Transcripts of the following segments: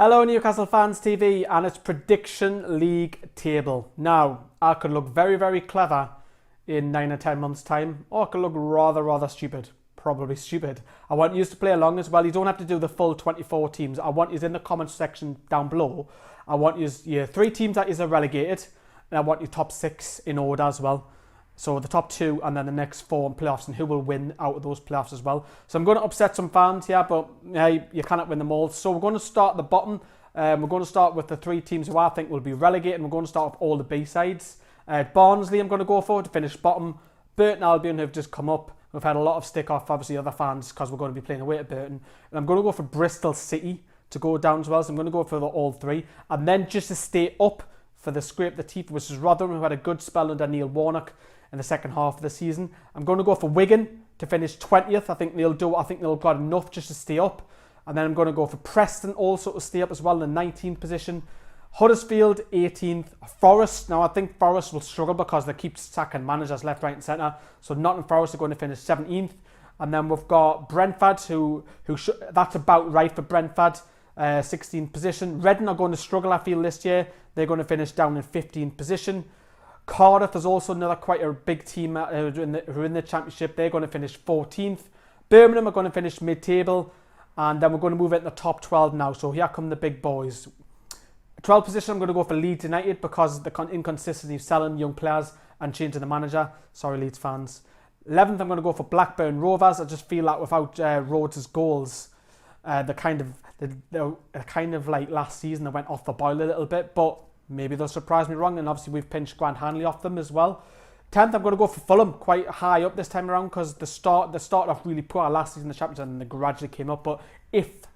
Hello Newcastle Fans TV and its prediction league table. Now, I could look very, very clever in 9 or 10 months time, or I could look rather stupid. Probably stupid. I want you to play along as well. You don't have to do the full 24 teams. I want you in the comments section down below. I want you your 3 teams that is relegated, and I want your top 6 in order as well. So the top 2 and then the next 4 in playoffs, and who will win out of those playoffs as well. So I'm going to upset some fans here, but you cannot win them all. So we're going to start at the bottom. We're going to start with the 3 teams who I think will be relegated, and we're going to start with all the B-sides. Barnsley I'm going to go for to finish bottom. Burton Albion have just come up. We've had a lot of stick off, obviously, other fans because we're going to be playing away at Burton. And I'm going to go for Bristol City to go down as well. So I'm going to go for all 3. And then just to stay up for the scrape the teeth, which is Rotherham, who had a good spell under Neil Warnock in the second half of the season. I'm going to go for Wigan to finish 20th. I think they'll got enough just to stay up. And then I'm going to go for Preston also to stay up as well in the 19th position. Huddersfield 18th. Forest, now I think Forest will struggle because they keep sacking managers left, right and centre. So Nottingham Forest are going to finish 17th. And then we've got Brentford, that's about right for Brentford, 16th position. Reading are going to struggle, I feel, this year. They're going to finish down in 15th position. Cardiff is also another quite a big team who are in the Championship. They're going to finish 14th. Birmingham are going to finish mid-table. And then we're going to move into the top 12 now. So here come the big boys. 12th position, I'm going to go for Leeds United because of the inconsistency of selling young players and changing the manager. Sorry, Leeds fans. 11th, I'm going to go for Blackburn Rovers. I just feel like without Rhodes' goals, they're kind of like last season, they went off the boil a little bit. But maybe they'll surprise me wrong, and obviously we've pinched Grant Hanley off them as well. 10th, I'm going to go for Fulham, quite high up this time around because they started off really poor last season in the Championship and they gradually came up. But if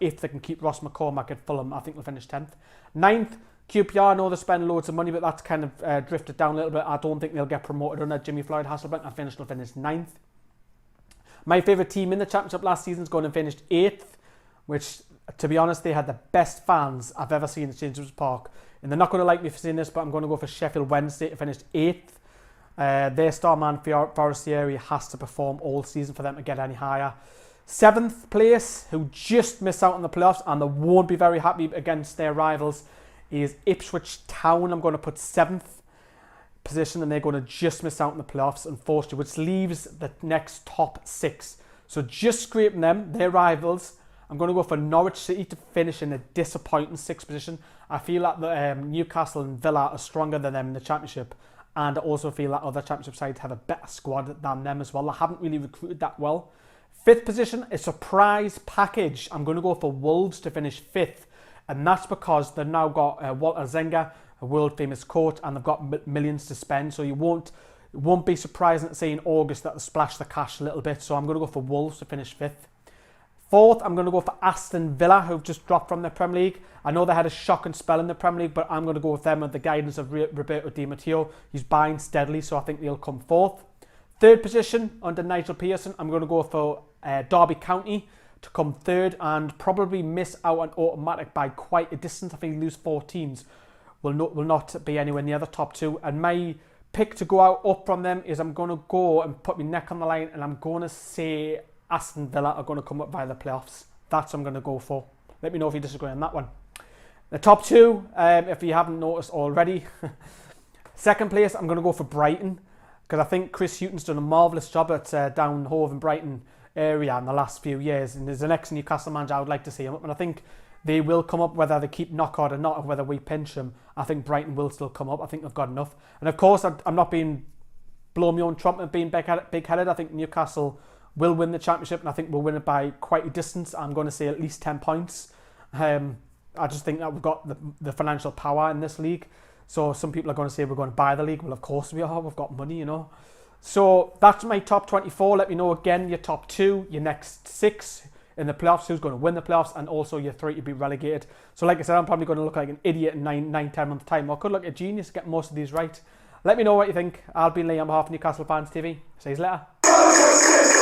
they can keep Ross McCormack at Fulham, I think they'll finish 10th. 9th, QPR, I know they spend loads of money, but that's kind of drifted down a little bit. I don't think they'll get promoted under Jimmy Floyd Hasselbank. They'll finish 9th. My favourite team in the Championship last season is going to finish 8th, which, to be honest, they had the best fans I've ever seen at St James's Park. And they're not going to like me for saying this, but I'm going to go for Sheffield Wednesday to finish 8th. Their star man, Forestieri, has to perform all season for them to get any higher. 7th place, who just missed out on the playoffs, and they won't be very happy against their rivals, is Ipswich Town. I'm going to put 7th position, and they're going to just miss out on the playoffs, unfortunately, which leaves the next top 6. So just scraping them, their rivals. I'm going to go for Norwich City to finish in a disappointing 6th position. I feel like the Newcastle and Villa are stronger than them in the Championship, and I also feel that other Championship sides have a better squad than them as well. They haven't really recruited that well. 5th position, a surprise package. I'm going to go for Wolves to finish 5th, and that's because they've now got Walter Zenga, a world famous coach, and they've got millions to spend. So it won't be surprising to see in August that they splash the cash a little bit. So I'm going to go for Wolves to finish 5th. 4th, I'm going to go for Aston Villa, who've just dropped from the Premier League. I know they had a shocking spell in the Premier League, but I'm going to go with them with the guidance of Roberto Di Matteo. He's buying steadily, so I think they'll come 4th. 3rd position, under Nigel Pearson, I'm going to go for Derby County to come 3rd and probably miss out on automatic by quite a distance. I think lose 4 teams will not be anywhere near the top 2. And my pick to go up from them is I'm going to go and put my neck on the line, and I'm going to say Aston Villa are going to come up via the playoffs. That's what I'm going to go for. Let me know if you disagree on that one. The top 2, if you haven't noticed already. 2nd place, I'm going to go for Brighton because I think Chris Hughton's done a marvellous job at down Hove and Brighton area in the last few years. And as an ex-Newcastle manager, I would like to see him up. And I think they will come up whether they keep Knockaert or not, or whether we pinch them. I think Brighton will still come up. I think they've got enough. And of course, I'm not being blowing my own trumpet and being big-headed. I think Newcastle will win the Championship, and I think we'll win it by quite a distance. I'm going to say at least 10 points. I just think that we've got the financial power in this league. So some people are going to say we're going to buy the league. Well, of course we are. We've got money, you know. So that's my top 24. Let me know again your top 2, your next 6 in the playoffs, who's going to win the playoffs, and also your 3 to be relegated. So like I said, I'm probably going to look like an idiot in 10 months' time. Or I could look like a genius, get most of these right. Let me know what you think. I'll be Lee on behalf of Newcastle Fans TV. See you later.